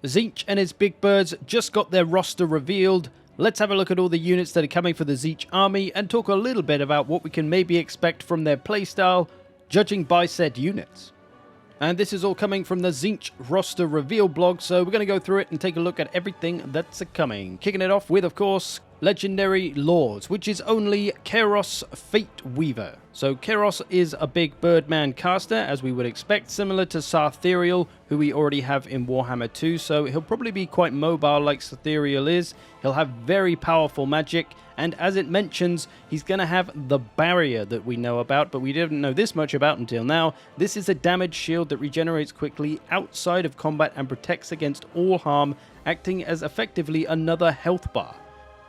Tzeentch and his big birds just got their roster revealed. Let's have a look at all the units that are coming for the Tzeentch army and talk a little bit about what we can maybe expect from their playstyle, judging by said units. And this is all coming from the Tzeentch roster reveal blog, so we're going to go through it and take a look at everything that's coming. Kicking it off with, of course, Legendary Lords, which is only Kairos Fateweaver. So Kairos is a big birdman caster, as we would expect, similar to Sartherial, who we already have in Warhammer 2, so he'll probably be quite mobile like Sartherial is. He'll have very powerful magic, and as it mentions, he's going to have the barrier that we know about, but we didn't know this much about until now. This is a damage shield that regenerates quickly outside of combat and protects against all harm, acting as effectively another health bar.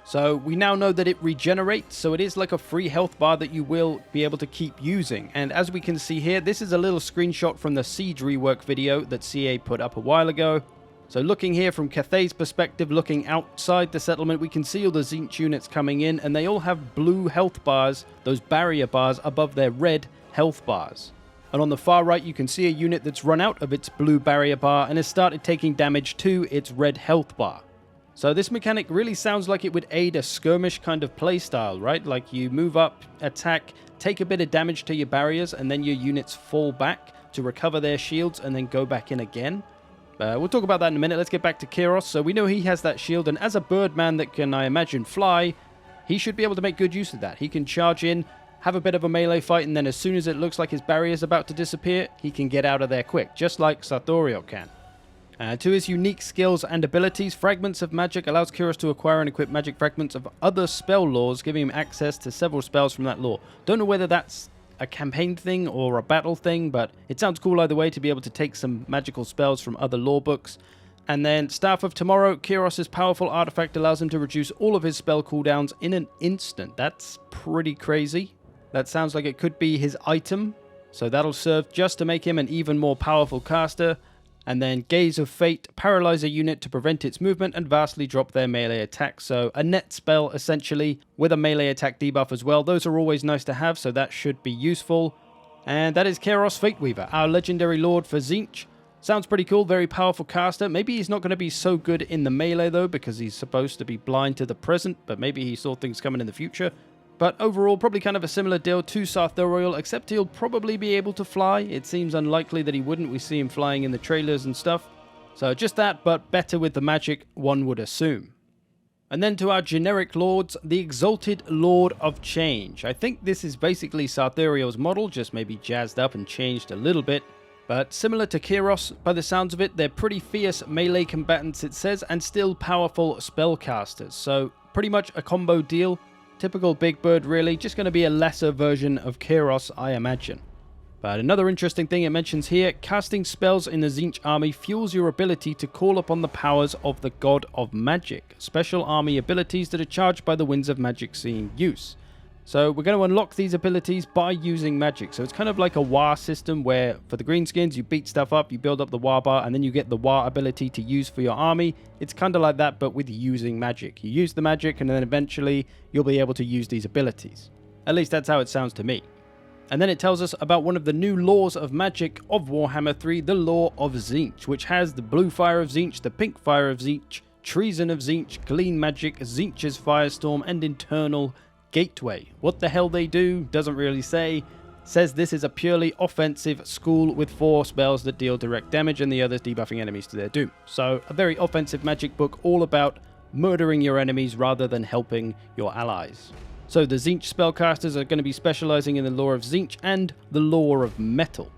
So we now know that it regenerates, so it is like a free health bar that you will be able to keep using. And as we can see here, this is a little screenshot from the Siege rework video that CA put up a while ago. So looking here from Cathay's perspective, looking outside the settlement, we can see all the Tzeentch units coming in, and they all have blue health bars, those barrier bars, above their red health bars. And on the far right, you can see a unit that's run out of its blue barrier bar and has started taking damage to its red health bar. So this mechanic really sounds like it would aid a skirmish kind of playstyle, right? Like you move up, attack, take a bit of damage to your barriers, and then your units fall back to recover their shields and then go back in again. We'll talk about that in a minute. Let's get back to Kairos. So we know he has that shield, and as a birdman that can, I imagine, fly, he should be able to make good use of that. He can charge in, have a bit of a melee fight, and then as soon as it looks like his barrier's about to disappear, he can get out of there quick, just like Sarthoriel can. To his unique skills and abilities, Fragments of Magic allows Kairos to acquire and equip magic fragments of other spell lores, giving him access to several spells from that lore. Don't know whether that's a campaign thing or a battle thing, but it sounds cool either way to be able to take some magical spells from other lore books. And then Staff of Tomorrow, Kairos' powerful artifact allows him to reduce all of his spell cooldowns in an instant. That's pretty crazy. That sounds like it could be his item, so that'll serve just to make him an even more powerful caster. And then Gaze of Fate, paralyze a unit to prevent its movement and vastly drop their melee attack. So a net spell, essentially, with a melee attack debuff as well. Those are always nice to have, so that should be useful. And that is Kairos Fateweaver, our legendary lord for Tzeentch. Sounds pretty cool, very powerful caster. Maybe he's not going to be so good in the melee, though, because he's supposed to be blind to the present, but maybe he saw things coming in the future. But overall, probably kind of a similar deal to Sarthorial, except he'll probably be able to fly. It seems unlikely that he wouldn't. We see him flying in the trailers and stuff. So just that, but better with the magic, one would assume. And then to our generic lords, the Exalted Lord of Change. I think this is basically Sarthorial's model, just maybe jazzed up and changed a little bit. But similar to Kairos, by the sounds of it, they're pretty fierce melee combatants, it says, and still powerful spellcasters. So pretty much a combo deal. Typical big bird, really. Just going to be a lesser version of Kairos, I imagine. But another interesting thing it mentions here, casting spells in the Tzeentch army fuels your ability to call upon the powers of the God of Magic. Special army abilities that are charged by the winds of magic seeing use. So we're going to unlock these abilities by using magic. So it's kind of like a war system where for the greenskins you beat stuff up, you build up the war bar, and then you get the war ability to use for your army. It's kind of like that, but with using magic. You use the magic and then eventually you'll be able to use these abilities. At least that's how it sounds to me. And then it tells us about one of the new laws of magic of Warhammer 3, the Law of Tzeentch, which has the blue fire of Tzeentch, the pink fire of Tzeentch, treason of Tzeentch, clean magic, Tzeentch's firestorm, and internal gateway. What the hell they do doesn't really say. Says this is a purely offensive school with 4 spells that deal direct damage and the others debuffing enemies to their doom. So a very offensive magic book all about murdering your enemies rather than helping your allies. So the Tzeentch spellcasters are going to be specializing in the lore of Tzeentch and the lore of metal.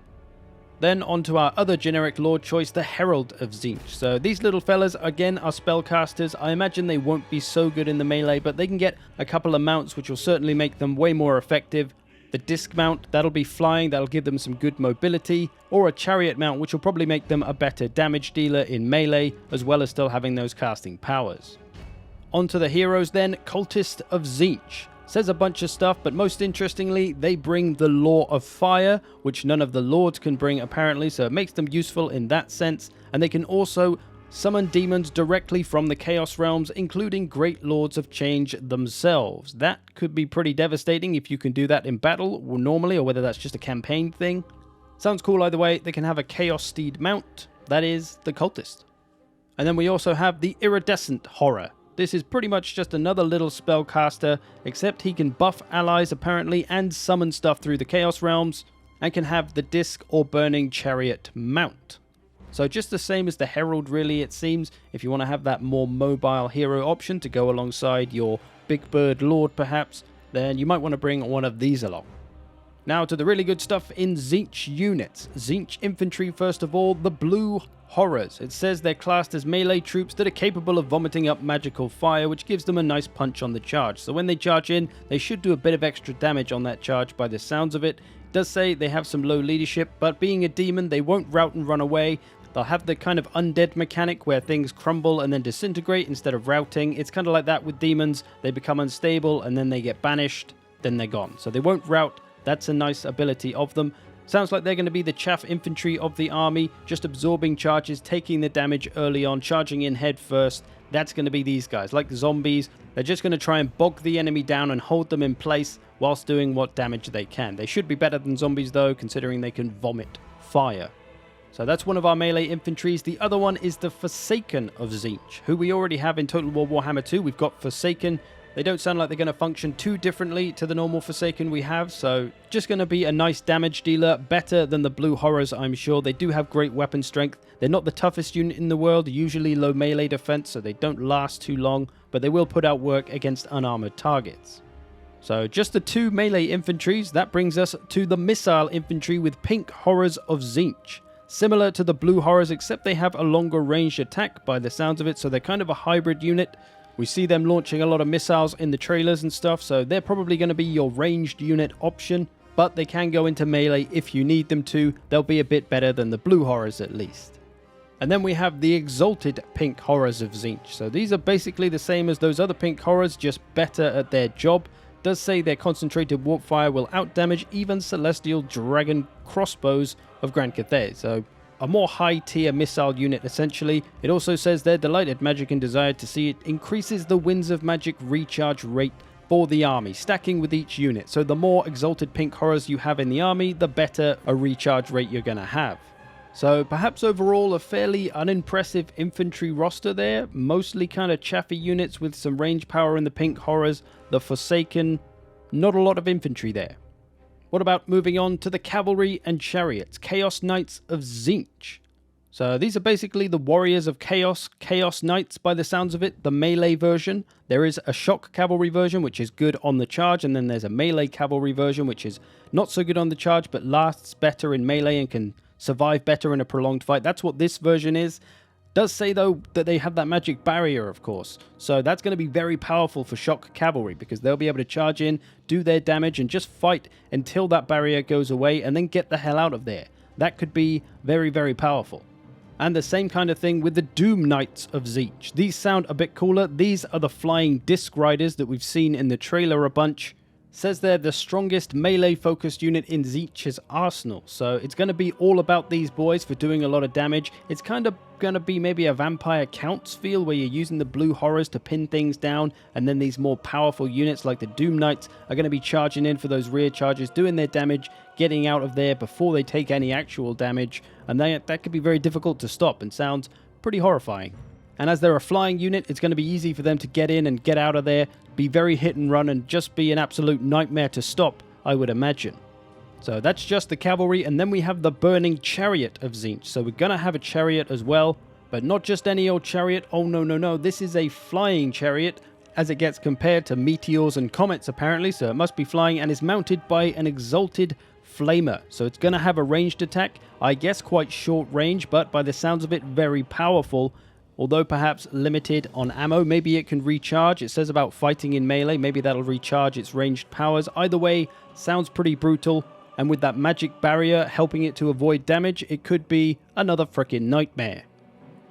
Then on to our other generic lord choice, the Herald of Tzeentch. So these little fellas, again, are spellcasters. I imagine they won't be so good in the melee, but they can get a couple of mounts, which will certainly make them way more effective. The disc mount, that'll be flying, that'll give them some good mobility, or a chariot mount, which will probably make them a better damage dealer in melee, as well as still having those casting powers. On to the heroes then, Cultist of Tzeentch. Says a bunch of stuff, but most interestingly, they bring the Law of Fire, which none of the lords can bring apparently, so it makes them useful in that sense. And they can also summon demons directly from the Chaos Realms, including Great Lords of Change themselves. That could be pretty devastating if you can do that in battle normally, or whether that's just a campaign thing. Sounds cool either way. They can have a Chaos Steed mount. That is the Cultist. And then we also have the Iridescent Horror. This is pretty much just another little spellcaster, except he can buff allies apparently and summon stuff through the Chaos Realms, and can have the Disc or Burning Chariot mount. So just the same as the Herald really, it seems, if you want to have that more mobile hero option to go alongside your Big Bird Lord perhaps, then you might want to bring one of these along. Now to the really good stuff in Tzeentch units. Tzeentch Infantry first of all, the Blue Horrors. It says they're classed as melee troops that are capable of vomiting up magical fire, which gives them a nice punch on the charge. So when they charge in, they should do a bit of extra damage on that charge by the sounds of it. It does say they have some low leadership, but being a demon, they won't rout and run away. They'll have the kind of undead mechanic where things crumble and then disintegrate instead of routing. It's kind of like that with demons. They become unstable and then they get banished, then they're gone. So they won't rout. That's a nice ability of them. Sounds like they're going to be the chaff infantry of the army, just absorbing charges, taking the damage early on, charging in head first. That's going to be these guys. Like the zombies, they're just going to try and bog the enemy down and hold them in place whilst doing what damage they can. They should be better than zombies though, considering they can vomit fire. So that's one of our melee infantries. The other one is the Forsaken of Tzeentch, who we already have in Total War Warhammer 2. We've got Forsaken. They don't sound like they're going to function too differently to the normal Forsaken we have, so just going to be a nice damage dealer, better than the Blue Horrors, I'm sure. They do have great weapon strength. They're not the toughest unit in the world, usually low melee defense, so they don't last too long, but they will put out work against unarmored targets. So just the two melee infantries. That brings us to the Missile Infantry with Pink Horrors of Tzeentch. Similar to the Blue Horrors, except they have a longer ranged attack by the sounds of it, so they're kind of a hybrid unit. We see them launching a lot of missiles in the trailers and stuff, so they're probably going to be your ranged unit option, but they can go into melee if you need them to. They'll be a bit better than the Blue Horrors at least. And then we have the Exalted Pink Horrors of Tzeentch. So these are basically the same as those other Pink Horrors, just better at their job. It does say their concentrated warp fire will outdamage even Celestial Dragon crossbows of Grand Cathay, so a more high-tier missile unit, essentially. It also says their Delighted Magic and Desire to see it increases the Winds of Magic recharge rate for the army, stacking with each unit. So the more Exalted Pink Horrors you have in the army, the better a recharge rate you're going to have. So perhaps overall a fairly unimpressive infantry roster there. Mostly kind of chaffy units with some range power in the Pink Horrors. The Forsaken, not a lot of infantry there. What about moving on to the Cavalry and Chariots, Chaos Knights of Tzeentch? So these are basically the Warriors of Chaos, Chaos Knights by the sounds of it, the melee version. There is a Shock Cavalry version, which is good on the charge, and then there's a Melee Cavalry version, which is not so good on the charge, but lasts better in melee and can survive better in a prolonged fight. That's what this version is. Does say, though, that they have that magic barrier, of course. So that's going to be very powerful for Shock Cavalry, because they'll be able to charge in, do their damage, and just fight until that barrier goes away, and then get the hell out of there. That could be very, very powerful. And the same kind of thing with the Doom Knights of Tzeentch. These sound a bit cooler. These are the flying disc riders that we've seen in the trailer a bunch. Says they're the strongest melee-focused unit in Tzeentch's arsenal, so it's going to be all about these boys for doing a lot of damage. It's kind of going to be maybe a Vampire Counts feel, where you're using the Blue Horrors to pin things down, and then these more powerful units like the Doom Knights are going to be charging in for those rear charges, doing their damage, getting out of there before they take any actual damage, and that could be very difficult to stop and sounds pretty horrifying. And as they're a flying unit, it's going to be easy for them to get in and get out of there, be very hit and run, and just be an absolute nightmare to stop, I would imagine. So that's just the cavalry, and then we have the Burning Chariot of Tzeentch. So we're going to have a chariot as well, but not just any old chariot. Oh no, this is a flying chariot, as it gets compared to meteors and comets apparently, so it must be flying, and is mounted by an Exalted Flamer. So it's going to have a ranged attack, I guess quite short range, but by the sounds of it, very powerful. Although perhaps limited on ammo, maybe it can recharge. It says about fighting in melee, maybe that'll recharge its ranged powers. Either way, sounds pretty brutal, and with that magic barrier helping it to avoid damage, it could be another frickin' nightmare.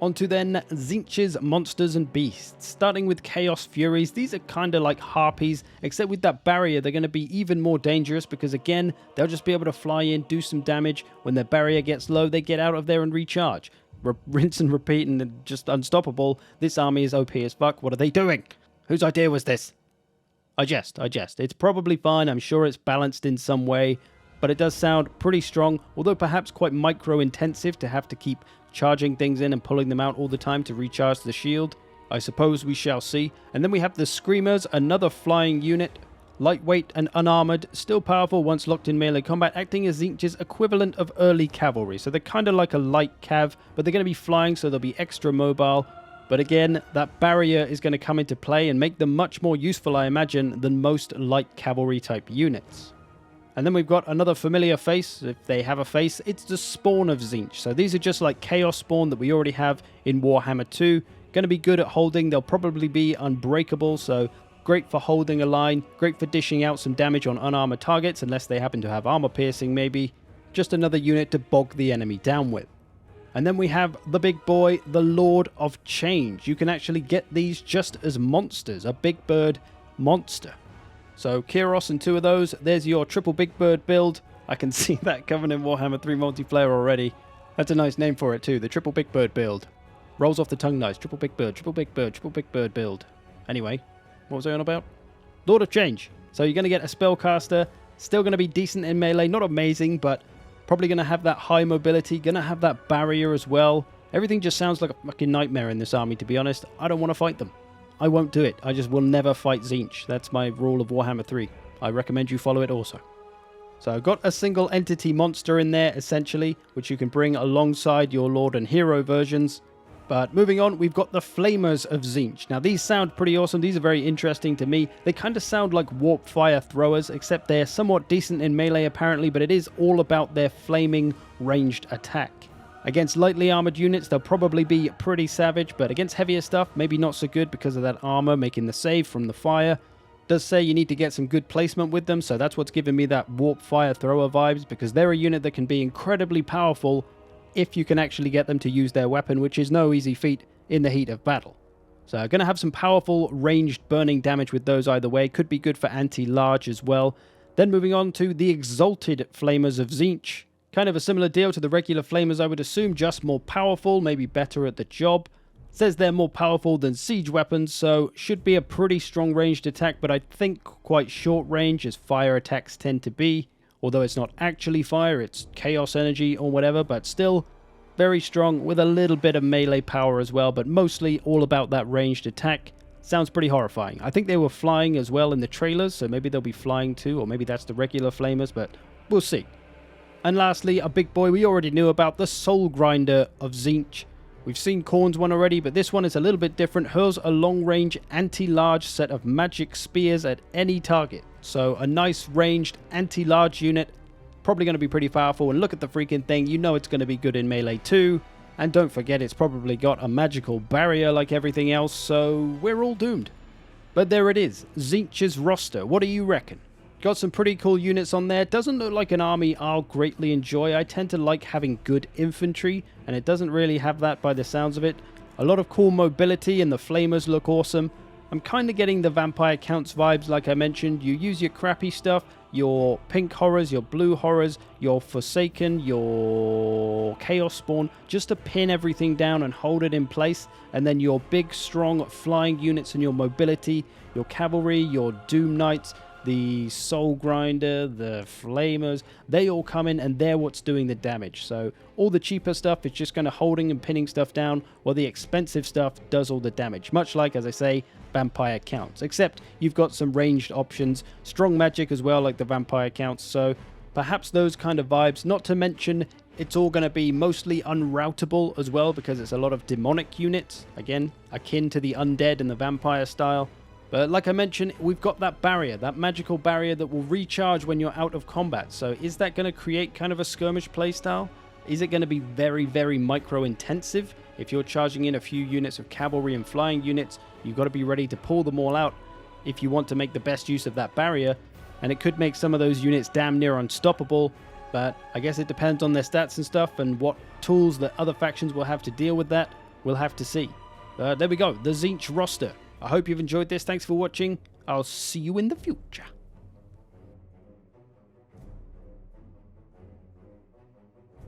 Onto then Tzeentch's monsters and beasts, starting with Chaos Furies. These are kind of like harpies, except with that barrier they're going to be even more dangerous, because again, they'll just be able to fly in, do some damage. When their barrier gets low, they get out of there and recharge. Rinse and repeat, and just unstoppable. This army is OP as fuck. What are they doing? Whose idea was this? I jest. It's probably fine. I'm sure it's balanced in some way, but it does sound pretty strong, although perhaps quite micro-intensive to have to keep charging things in and pulling them out all the time to recharge the shield? I suppose we shall see. And then we have the Screamers, another flying unit. Lightweight and unarmored, still powerful once locked in melee combat, acting as Tzeentch's equivalent of early cavalry. So they're kind of like a light cav, but they're going to be flying, so they'll be extra mobile. But again, that barrier is going to come into play and make them much more useful, I imagine, than most light cavalry type units. And then we've got another familiar face. If they have a face, it's the spawn of Tzeentch. So these are just like Chaos Spawn that we already have in Warhammer 2. Going to be good at holding. They'll probably be unbreakable, so great for holding a line, great for dishing out some damage on unarmored targets, unless they happen to have armor piercing maybe. Just another unit to bog the enemy down with. And then we have the big boy, the Lord of Change. You can actually get these just as monsters, a big bird monster. So Kairos and 2 of those, there's your triple big bird build. I can see that coming in Warhammer 3 multiplayer already. That's a nice name for it too, the triple big bird build. Rolls off the tongue nice, triple big bird, triple big bird, triple big bird build. Anyway. What was I on about? Lord of Change. So you're going to get a spellcaster, still going to be decent in melee, not amazing, but probably going to have that high mobility, going to have that barrier as well. Everything just sounds like a fucking nightmare in this army, to be honest. I don't want to fight them. I won't do it. I just will never fight Tzeentch. That's my rule of Warhammer 3. I recommend you follow it also. So I've got a single entity monster in there, essentially, which you can bring alongside your Lord and Hero versions. But moving on, we've got the Flamers of Tzeentch. Now, these sound pretty awesome. These are very interesting to me. They kind of sound like warp fire throwers, except they're somewhat decent in melee, apparently, but it is all about their flaming ranged attack. Against lightly armored units, they'll probably be pretty savage, but against heavier stuff, maybe not so good because of that armor making the save from the fire. Does say you need to get some good placement with them, so that's what's giving me that warp fire thrower vibes, because they're a unit that can be incredibly powerful if you can actually get them to use their weapon, which is no easy feat in the heat of battle. So going to have some powerful ranged burning damage with those either way. Could be good for anti-large as well. Then moving on to the Exalted Flamers of Tzeentch. Kind of a similar deal to the regular Flamers, I would assume, just more powerful, maybe better at the job. Says they're more powerful than siege weapons, so should be a pretty strong ranged attack, but I think quite short range as fire attacks tend to be. Although it's not actually fire, it's chaos energy or whatever, but still very strong with a little bit of melee power as well, but mostly all about that ranged attack. Sounds pretty horrifying. I think they were flying as well in the trailers, so maybe they'll be flying too, or maybe that's the regular Flamers, but we'll see. And lastly, a big boy we already knew about, the Soul Grinder of Tzeentch. We've seen Khorne's one already, but this one is a little bit different. Hurls a long-range, anti-large set of magic spears at any target. So a nice ranged, anti-large unit. Probably going to be pretty powerful. And look at the freaking thing. You know it's going to be good in melee too. And don't forget, it's probably got a magical barrier like everything else. So we're all doomed. But there it is. Tzeentch's roster. What do you reckon? Got some pretty cool units on there. Doesn't look like an army I'll greatly enjoy. I tend to like having good infantry, and it doesn't really have that by the sounds of it. A lot of cool mobility, and the Flamers look awesome. I'm kind of getting the Vampire Counts vibes, like I mentioned. You use your crappy stuff, your pink horrors, your blue horrors, your Forsaken, your Chaos Spawn, just to pin everything down and hold it in place. And then your big, strong flying units and your mobility, your Cavalry, your Doom Knights, the Soul Grinder, the Flamers, they all come in and they're what's doing the damage. So all the cheaper stuff is just kind of holding and pinning stuff down, while the expensive stuff does all the damage. Much like, as I say, Vampire Counts. Except you've got some ranged options, strong magic as well, like the Vampire Counts. So perhaps those kind of vibes, not to mention it's all going to be mostly unroutable as well, because it's a lot of demonic units. Again, akin to the undead and the vampire style. But like I mentioned, we've got that barrier, that magical barrier that will recharge when you're out of combat. So is that going to create kind of a skirmish playstyle? Is it going to be very, very micro-intensive? If you're charging in a few units of cavalry and flying units, you've got to be ready to pull them all out if you want to make the best use of that barrier. And it could make some of those units damn near unstoppable. But I guess it depends on their stats and stuff, and what tools the other factions will have to deal with that. We'll have to see. There we go, the Tzeentch roster. I hope you've enjoyed this. Thanks for watching. I'll see you in the future.